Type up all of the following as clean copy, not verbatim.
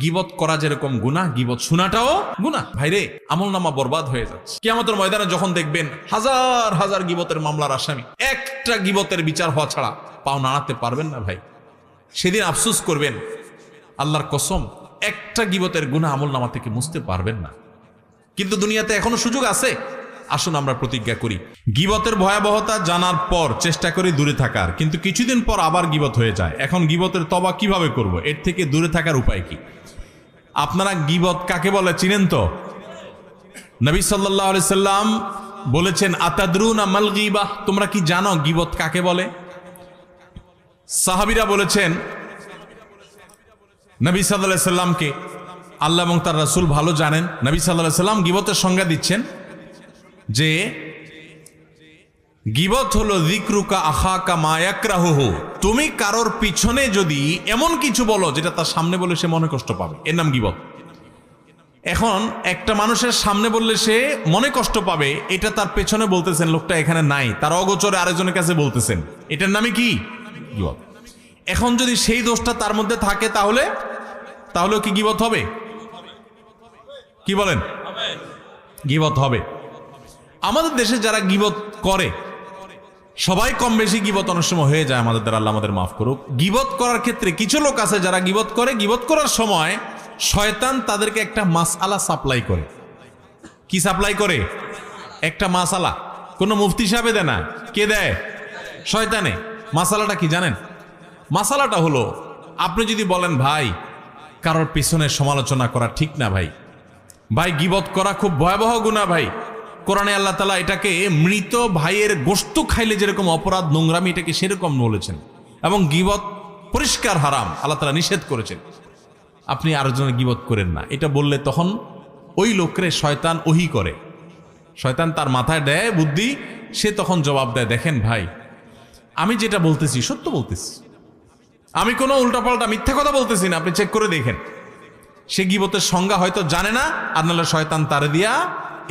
গীবত করা যেরকম গুনাহ, গীবত শোনাটাও গুনাহ। ভাইরে, আমলনামা বরবাদ হয়ে যাচ্ছে। কিয়ামতের ময়দানে যখন দেখবেন হাজার হাজার গীবতের মামলার আসামি, একটা গীবতের বিচার হওয়া ছাড়া পাও নাড়াতে পারবেন না ভাই। সেদিন আফসোস করবেন, আল্লাহর কসম, একটা গীবতের গুনাহ আমলনামা থেকে মুছতে পারবেন না। কিন্তু দুনিয়াতে এখনো সুযোগ আছে। আসুন আমরা প্রতিজ্ঞা করি, গীবতের ভয়াবহতা জানার পর চেষ্টা করি দূরে থাকার, কিন্তু কিছুদিন পর আবার গীবত হয়ে যায়। এখন গীবতের তওবা কিভাবে করব? এর থেকে দূরে থাকার উপায় কি? আপনারা গীবত কাকে বলে চিনেন তো? নবী সাল্লাল্লাহু আলাইহি সাল্লাম বলেছেন, আতাদরুনা মাল গীবাহ, তোমরা কি জানো গীবত কাকে বলে? সাহাবীরা বলেছেন নবী সাল্লাল্লাহু আলাইহি সাল্লামকে, আল্লাহ এবং তার রাসূল ভালো জানেন। নবী সাল্লাল্লাহু আলাইহি সাল্লাম গীবতের সংজ্ঞা দিচ্ছেন যে গীবত হলো যিকরুকা আখাকা মা ইয়াকরাহুহু, তুমি কারোর পিছনে যদি এমন কিছু বলো যেটা তার সামনে বলে সে মনে কষ্ট পাবে, এর নাম গীবত। এখন একটা মানুষের সামনে বললে সে মনে কষ্ট পাবে, এটা তার পেছনে বলতেছেন, লোকটা এখানে নাই, তার অগোচরে আরেকজনের কাছে বলতেছেন, এটার নামে কি? গীবত। এখন যদি সেই দোষটা তার মধ্যে থাকে তাহলেও কি গীবত হবে? কি বলেন? গীবত হবে। আমাদের দেশে যারা গীবত করে, সবাই কম বেশি গীবত অনেক সময় হয়ে যায় আমাদের দ্বারা, আল্লাহ আমাদের মাফ করুক। গীবত করার ক্ষেত্রে কিছু লোক আছে যারা গীবত করে, গীবত করার সময় শয়তান তাদেরকে একটা মাসআলা সাপ্লাই করে। কি সাপ্লাই করে? একটা মাসআলা। কোন মুফতি সাহেব দেয় না, কে দেয়? শয়তানে। মাসআলাটা কি জানেন? মাসআলাটা হলো, আপনি যদি বলেন ভাই কারোর পিছনে সমালোচনা করা ঠিক না ভাই, ভাই গীবত করা খুব ভয়াবহ গুনাহ ভাই, কোরআনে আল্লাহ তাআলা এটাকে মৃত ভাইয়ের গোশত খাইলে যেরকম অপরাধ, নোংরামি, এটাকে সেরকম বলেছেন, এবং গীবত পরিষ্কার হারাম, আল্লাহ তাআলা নিষেধ করেছেন। আপনি আরেকজনের গীবত করেন না, এটা বললে তখন ওই লোকরে শয়তান ওহী করে, শয়তান তার মাথায় দেয় বুদ্ধি, সে তখন জবাব দেয়, দেখেন ভাই আমি যেটা বলতেছি সত্য বলতেছি, আমি কোনো উল্টাপাল্টা মিথ্যা কথা বলতেছি না, আপনি চেক করে দেখেন। সে গীবতের সংজ্ঞা হয়তো জানে না, আর নাহলে শয়তান তারে দিয়া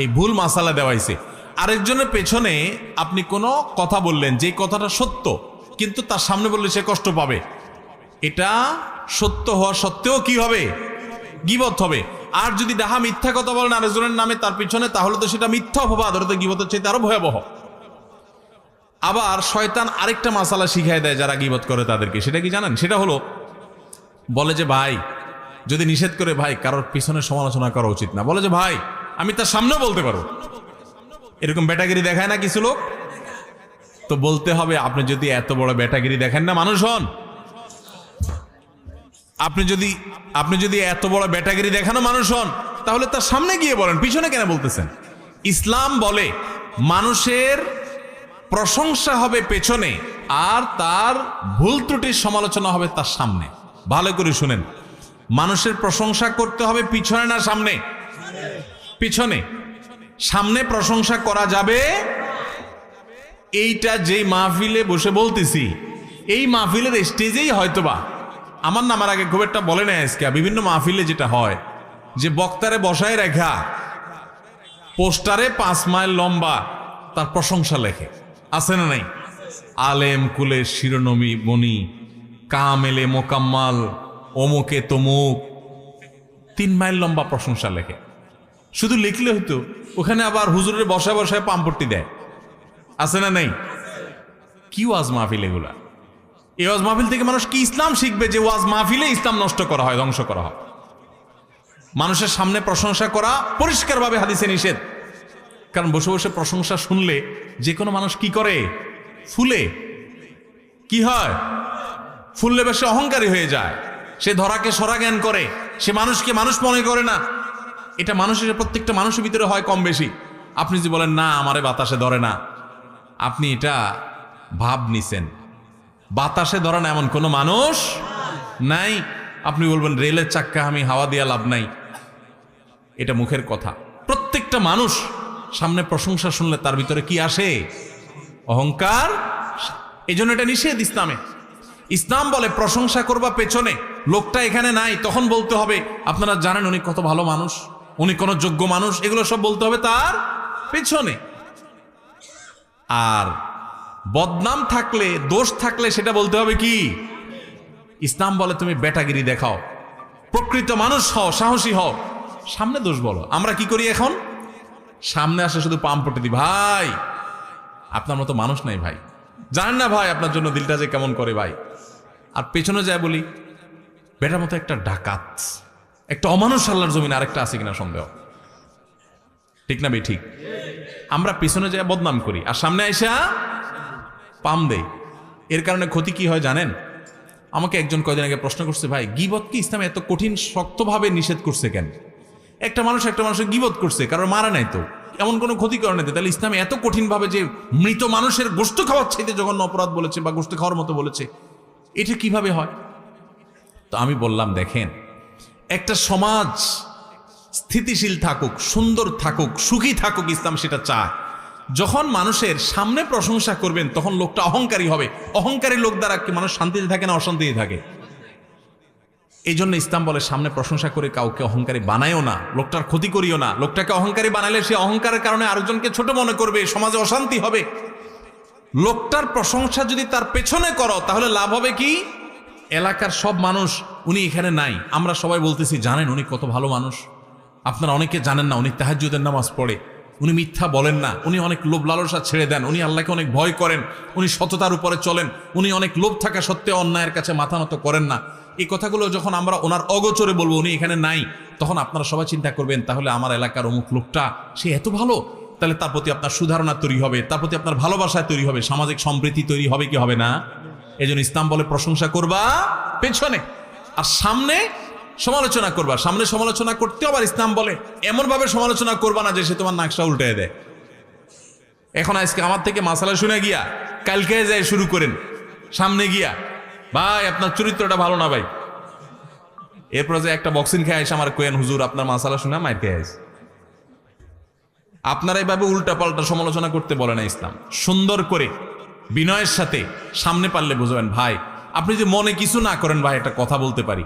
এই ভুল মাসালা দেওয়াইছে। আরেকজনের পেছনে আপনি কোনো কথা বললেন, যে কথাটা সত্য, কিন্তু তার সামনে বললে সে কষ্ট পাবে, এটা সত্য হওয়া সত্ত্বেও কি হবে? গীবত হবে। আর যদি ডাহা মিথ্যা কথা বলেন আরেকজনের নামে তার পিছনে, তাহলে তো সেটা মিথ্যা অপবাদ, ওটা তো গীবতের চাইতে আরো ভয়াবহ। আবার শয়তান আরেকটা মাসালা শিখায় দেয় যারা গীবত করে তাদেরকে, সেটা কি জানেন? সেটা হলো, বলে যে ভাই যদি নিষেধ করে ভাই কারোর পিছনে সমালোচনা করা উচিত না, বলে যে ভাই আমি তার সামনেও বলতে পারবো, এরকম বেটাগিরি দেখায় না কিছু লোক? তো বলতে হবে, আপনি যদি এত বড় বেটাগিরি দেখেন না মানুষ হন, আপনি যদি এত বড় বেটাগিরি দেখানো মানুষ হন, তাহলে তার সামনে গিয়ে বলেন, পিছনে কেন বলতেছেন? ইসলাম বলে মানুষের প্রশংসা হবে পেছনে, আর তার ভুল ত্রুটির সমালোচনা হবে তার সামনে। ভালো করে শুনেন, মানুষের প্রশংসা করতে হবে পিছনে না সামনে? পিছনে। সামনে প্রশংসা করা যাবে, এইটা যেই মাহফিলে বসে বলতেছি, এই মাহফিলের স্টেজেই হয়তোবা, আমার নামার আগে খুব একটা বলে নেয় আজকে, বিভিন্ন মাহফিলে যেটা হয় যে বক্তারে বসায় রেখা পোস্টারে 5 মাইল লম্বা তার প্রশংসা লেখে, আছে না নাই? আলেম কুলের শিরোনবী মণি, কামেলে মোকাম্মাল, অমুকে তমুক, 3 মাইল লম্বা প্রশংসা লেখে। শুধু লিখলে হইতো, ওখানে আবার হুজুরের বসায় বসায় পাম্পটি দেয়, আছে না নাই? কি ওয়াজ মাহফিল এগুলা? এই ওয়াজ মাহফিল থেকে মানুষ কি ইসলাম শিখবে যে ওয়াজ মাহফিলে ইসলাম নষ্ট করা হয়, ধ্বংস করা হয়? মানুষের সামনে প্রশংসা করা পরিষ্কারভাবে হাদিসে নিষেধ। কারণ বসে বসে প্রশংসা শুনলে যে কোনো মানুষ কি করে? ফুলে। কি হয়? ফুললে বেশি অহংকারী হয়ে যায়, সে ধরাকে সরা জ্ঞান করে, সে মানুষকে মানুষ মনে করে না। এটা মানুষের, প্রত্যেকটা মানুষের ভিতরে হয় কম বেশি। আপনি যদি বলেন না আমারে বাতাসে ধরে না, আপনি এটা ভাব নিছেন। বাতাসে ধরে না এমন কোনো মানুষ নাই। আপনি বলবেন রেলের চাক্কা আমি হাওয়া দিয়া লাভ নাই, এটা মুখের কথা। প্রত্যেকটা মানুষ সামনে প্রশংসা শুনলে তার ভিতরে কি আসে? অহংকার। এই জন্য এটা নিষেধ ইসলামে। ইসলাম বলে প্রশংসা করবা পেছনে, লোকটা এখানে নাই, তখন বলতে হবে আপনারা জানেন উনি কত ভালো মানুষ, উনি কোন যোগ্য মানুষ, এগুলো সব বলতে হবে তার পেছনে। আর বদনাম থাকলে, দোষ থাকলে সেটা বলতে হবে কি? ইসলাম বলে তুমি বেটাগিরি দেখাও, প্রকৃত মানুষ হও, সাহসী হও, সামনে দোষ বলো। আমরা কি করি এখন? সামনে আসে শুধু পাম পটে দি, ভাই আপনার মতো মানুষ নাই ভাই, জানেন না ভাই আপনার জন্য দিলটা যে কেমন করে ভাই। আর পেছনে যায় বলি বেটার মতো একটা ডাকাত, একটা অমানুষ আল্লাহর জমিনে আরেকটা আছে কিনা সন্দেহ, ঠিক না ভাই? ঠিক। আমরা পিছনে যায় বদনাম করি আর সামনে আইসা পাম দেই। এর কারণে ক্ষতি কি হয় জানেন? আমাকে একজন কয়দিন আগে প্রশ্ন করছে, ভাই গীবত কি ইসলামে এত কঠিন শক্তভাবে নিষেধ করছে কেন? একটা মানুষ একটা মানুষের গীবত করছে, কারণ মারা নাই তো, এমন কোনো ক্ষতি করে নাই, তাহলে ইসলামে এত কঠিন ভাবে যে মৃত মানুষের গোশত খাওয়ার চাইতে জঘন্য অপরাধ বলেছে বা গোশত খাওয়ার মতো বলেছে, এটা কিভাবে হয়? তো আমি বললাম, দেখেন, একটা সমাজ স্থিতিশীল থাকুক, সুন্দর থাকুক, সুখী থাকুক, ইসলাম সেটা চায়। যখন মানুষের সামনে প্রশংসা করবেন তখন লোকটা অহংকারী হবে। অহংকারী লোক দ্বারা কি মানুষ শান্তিতে থাকে না অশান্তিতে থাকে? এই জন্য ইসলাম বলে সামনে প্রশংসা করে কাউকে অহংকারী বানায়ও না, লোকটার ক্ষতি করিও না। লোকটাকে অহংকারী বানালে সে অহংকারের কারণে আরেকজনকে ছোট মনে করবে, সমাজে অশান্তি হবে। লোকটার প্রশংসা যদি তার পেছনে করো তাহলে লাভ হবে কি? এলাকার সব মানুষ, উনি এখানে নাই, আমরা সবাই বলতেছি জানেন উনি কত ভালো মানুষ, আপনারা অনেকে জানেন না উনি তাহাজ্জুদের নামাজ পড়ে, উনি মিথ্যা বলেন না, উনি অনেক লোভ লালসা ছেড়ে দেন, উনি আল্লাহকে অনেক ভয় করেন, উনি সততার উপরে চলেন, উনি অনেক লোভ থাকা সত্ত্বেও অন্যায়ের কাছে মাথা নত করেন না। এই কথাগুলো যখন আমরা ওনার অগোচরে বলবো, উনি এখানে নাই, তখন আপনারা সবাই চিন্তা করবেন তাহলে আমার এলাকার অমুক লোকটা সে এত ভালো, তাহলে তার প্রতি আপনার সুধারণা তৈরি হবে, তার প্রতি আপনার ভালোবাসায় তৈরি হবে, সামাজিক সম্প্রীতি তৈরি হবে কি হবে না? এই জন্য ইসলাম বলে প্রশংসা করবা পেছনে, আর সামনে সমালোচনা করবা। সামনে সমালোচনা করতে আবার ইসলাম বলে এমন ভাবে সমালোচনা করবা না যে সে তোমার নাকশা উল্টে দেয়। এখন আজকে আমার থেকে মাসালা শুনে গিয়া কালকে যায় শুরু করেন, সামনে গিয়া ভাই আপনার চরিত্রটা ভালো না ভাই, এরপর যে একটা বক্সিং খেয়ে আসে আমার কোয়েন হুজুর আপনার মাসালা শুনে মাইর খেয়ে আসে। আপনারা এইভাবে উল্টা পাল্টা সমালোচনা করতে বলে না ইসলাম। সুন্দর করে বিনয়ের সাথে সামনে পারলে বুঝবেন, ভাই আপনি যে মনে কিছু না করেন ভাই একটা কথা বলতে পারি,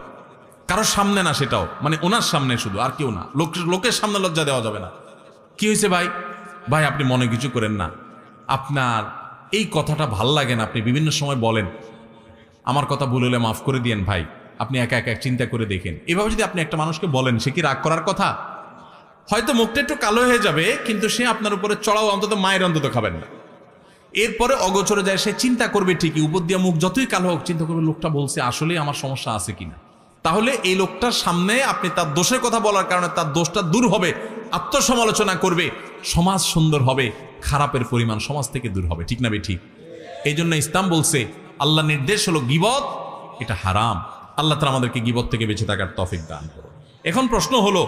কারোর সামনে না, সেটাও মানে ওনার সামনে শুধু, আর কেউ না, লোকের সামনে লজ্জা দেওয়া যাবে না। কি হয়েছে ভাই? ভাই আপনি মনে কিছু করেন না, আপনার এই কথাটা ভাল লাগে না, আপনি বিভিন্ন সময় বলেন, আমার কথা ভুল হলে মাফ করে দিয়েন ভাই, আপনি একা একা চিন্তা করে দেখেন। এভাবে যদি আপনি একটা মানুষকে বলেন, সে কি রাগ করার কথা? হয়তো মুখটা একটু কালো হয়ে যাবে, কিন্তু সে আপনার উপরে চড়াও অন্তত মায়ের অন্তত খাবেন না। এরপরে অগোচরে যায় সে চিন্তা করবে ঠিকই, উপর দিয়া মুখ যতই কালো হোক চিন্তা করবে লোকটা বলছে আসলেই আমার সমস্যা আছে কিনা। তাহলে এই লোকটার সামনে আপনি তার দোষের কথা বলার কারণে তার দোষটা দূর হবে, আত্মসমালোচনা করবে, সমাজ সুন্দর হবে, খারাপের পরিমাণ সমাজ থেকে দূর হবে, ঠিক না বে ঠিক? এই জন্য ইসলাম বলছে, আল্লাহ নির্দেশ হলো গীবত এটা হারাম। আল্লাহ তাআলা আমাদেরকে গীবত থেকে বেঁচে থাকার তৌফিক দান করুন। এখন প্রশ্ন হলো,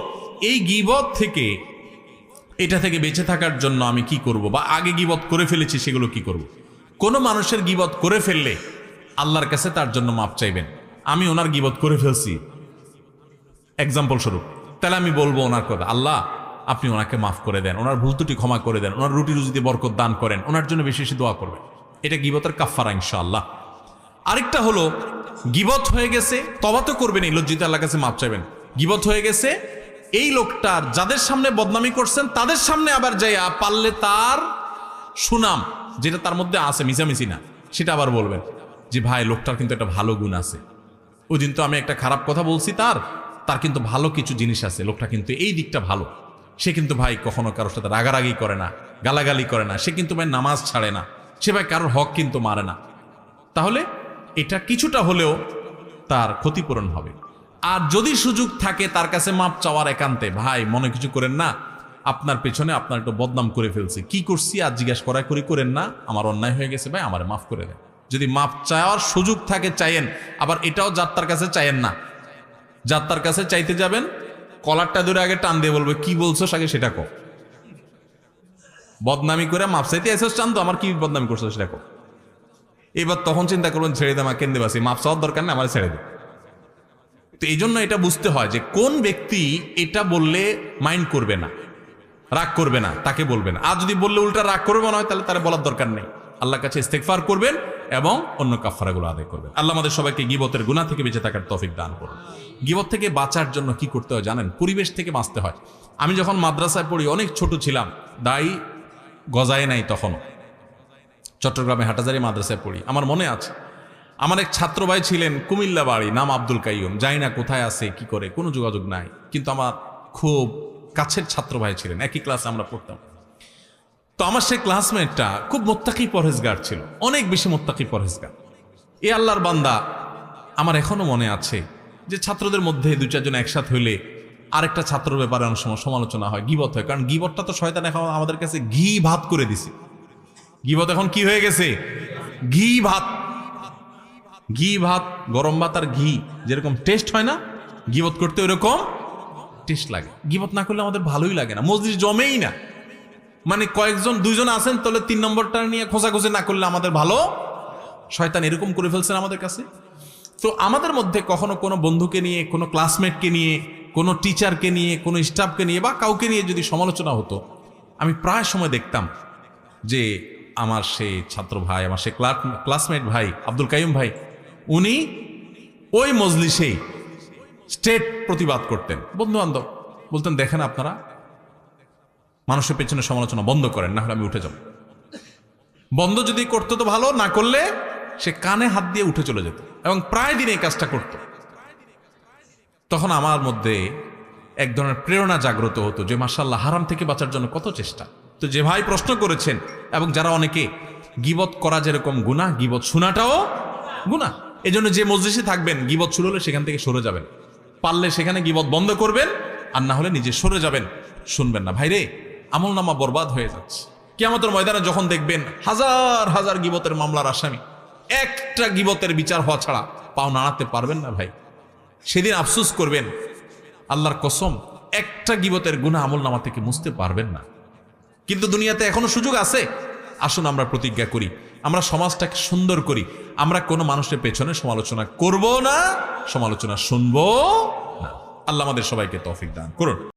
এই গীবত থেকে, এটা থেকে বেঁচে থাকার জন্য আমি কি করব, বা আগে গীবত করে ফেলেছি সেগুলো কি করব? কোনো মানুষের গীবত করে ফেললে আল্লাহর কাছে তার জন্য মাপ চাইবেন। আমি ওনার গীবত করে ফেলছি এক্সাম্পল স্বরূপ, তাহলে আমি বলবো ওনার কথা, আল্লাহ আপনি ওনাকে মাফ করে দেন, ওনার ভুল ত্রুটি ক্ষমা করে দেন, ওনার রুটি রুজিতে বরকত দান করেন, ওনার জন্য বেশি বেশি দোয়া করবেন। এটা গীবতের কাফারা ইনশাআল্লাহ। আরেকটা হলো, গীবত হয়ে গেছে, তওবা তো করবেন, এই লজ্জিত আল্লাহর কাছে মাপ চাইবেন। গীবত হয়ে গেছে, এই লোকটার যাদের সামনে বদনামি করছেন তাদের সামনে আবার যাইয়া পারলে তার সুনাম যেটা তার মধ্যে আছে, মিশামিশি না, সেটা আবার বলবেন যে ভাই লোকটার কিন্তু একটা ভালো গুণ আছে, ওই দিন তো আমি একটা খারাপ কথা বলছি, তার কিন্তু ভালো কিছু জিনিস আছে, লোকটা কিন্তু এই দিকটা ভালো, সে কিন্তু ভাই কখনো কারোর সাথে রাগারাগি করে না, গালাগালি করে না, সে কিন্তু ভাই নামাজ ছাড়ে না, সে ভাই কারোর হক কিন্তু মারে না। তাহলে এটা কিছুটা হলেও তার ক্ষতিপূরণ হবে। আর যদি সুযোগ থাকে তার কাছে মাপ চাওয়ার, একান্তে ভাই মনে কিছু করেন না, আপনার পেছনে আপনার একটু বদনাম করে ফেলছি, কি করছি আর জিজ্ঞাসা করেন না, আমার অন্যায় হয়ে গেছে ভাই আমারে মাফ করে দেন। যদি মাপ চাওয়ার সুযোগ থাকে চাইেন। আবার এটাও যাত্রার কাছে চাইেন না, যাত্রার কাছে চাইতে যাবেন কলারটা ধরে আগে টান দিয়ে বলবে কি বলছো আগে সেটা কো, বদনামি করে মাপ চাইতে এসেছ চান তো আমার কি বদনামি করছো সেটা কো। এবার তখন চিন্তা করবেন ছেড়ে দে, আমার কেন্দ্রে বাসি, মাপ চাওয়ার দরকার নেই, আমার ছেড়ে দে। তো এই জন্য এটা বুঝতে হয় যে কোন ব্যক্তি এটা বললে মাইন্ড করবে না, রাগ করবে না, তাকে বলবেন। আর যদি বললে উল্টা রাগ করবে না হয়, তাহলে তার বলার দরকার নেই, আল্লাহর কাছে ইস্তেগফার করবেন এবং অন্য কাফারাগুলো আদায় করবেন। আল্লাহ আমাদের সবাইকে গীবতের গুনাহ থেকে বেঁচে থাকার তৌফিক দান করুন। গীবত থেকে বাঁচার জন্য কি করতে হয় জানেন? পরিবেশ থেকে বাঁচতে হয়। আমি যখন মাদ্রাসায় পড়ি, অনেক ছোট ছিলাম, দাড়ি গজায় নাই তখন, চট্টগ্রামে হাটাজারি মাদ্রাসায় পড়ি, আমার মনে আছে আমার এক ছাত্র ভাই ছিলেন, কুমিল্লা বাড়ি, নাম আব্দুল কাইয়ুম। জানি না কোথায় আছে, কি করে, কোনো যোগাযোগ নাই, কিন্তু আমার খুব কাছের ছাত্র ভাই ছিলেন, একই ক্লাসে আমরা পড়তাম। তো আমার সেই ক্লাসমেটটা খুব মোত্তাকি পরহেজগার ছিল, অনেক বেশি মোত্তাকি পরহেজগার। এ আল্লাহর বান্দা, আমার এখনো মনে আছে যে ছাত্রদের মধ্যে দু চারজন একসাথে হইলে আরেকটা ছাত্রের ব্যাপারে অনেক সময় সমালোচনা হয়, গীবত হয়। কারণ গীবতটা তো শয়তান এখন আমাদের কাছে ঘি ভাত করে দিছে। গীবত এখন কি হয়ে গেছে? ঘি ভাত। ঘি ভাত, গরম ভাত আর ঘি যেরকম টেস্ট হয় না, গীবত করতে ওইরকম টেস্ট লাগে। গীবত না করলে আমাদের ভালোই লাগে না, মজলিস জমেই না। মানে কয়েকজন দুইজন আছেন, তাহলে 3 নম্বরটা নিয়ে খোঁজাখুঁজি না করলে আমাদের ভালো। শয়তান এরকম করে ফেলছেন আমাদের কাছে। তো আমাদের মধ্যে কখনো কোনো বন্ধুকে নিয়ে, কোনো ক্লাসমেটকে নিয়ে, কোনো টিচারকে নিয়ে, কোনো স্টাফকে নিয়ে বা কাউকে নিয়ে যদি সমালোচনা হতো, আমি প্রায় সময় দেখতাম যে আমার সেই ছাত্র ভাই, আমার সেই ক্লাসমেট ভাই আব্দুল কাইয়ুম ভাই, উনি ওই মজলিসেই স্টেট প্রতিবাদ করতেন। বন্ধু বান্ধব বলতেন, দেখেন আপনারা মানুষের পেছনে সমালোচনা বন্ধ করেন, না হলে আমি উঠে যাব। বন্ধ যদি করতো তো ভালো, না করলে সে কানে হাত দিয়ে উঠে চলে যেত, এবং প্রায় দিন এই কাজটা করত। তখন আমার মধ্যে এক ধরনের প্রেরণা জাগ্রত হতো যে মাশাআল্লাহ, হারাম থেকে বাঁচার জন্য কত চেষ্টা। তো যে ভাই প্রশ্ন করেছেন, এবং যারা অনেকে, গীবত করা যেরকম গুনাহ, গীবত শোনাটাও গুনাহ। এজন্য যে মজলিসে থাকবেন, গীবত শুরু হলে সেখান থেকে সরে যাবেন। পারলে সেখানে গীবত বন্ধ করবেন, আর না হলে নিজে সরে যাবেন, শুনবেন না। ভাইরে, আমলনামা বরবাদ হয়ে যাচ্ছে। কিয়ামতের ময়দানে যখন দেখবেন হাজার হাজার গীবতের মামলার আসামি, একটা গীবতের বিচার হওয়া ছাড়া পাও নাড়াতে পারবেন না ভাই। সেদিন আফসোস করবেন, আল্লাহর কসম, একটা গীবতের গুনাহ আমলনামা থেকে মুছতে পারবেন না। কিন্তু দুনিয়াতে এখনো সুযোগ আছে। আসুন আমরা প্রতিজ্ঞা করি, আমরা সমাজটাকে সুন্দর করি। আমরা কোনো মানুষের পেছনে সমালোচনা করব না, সমালোচনা শুনবো না। আল্লাহ আমাদের সবাইকে তৌফিক দান করুন।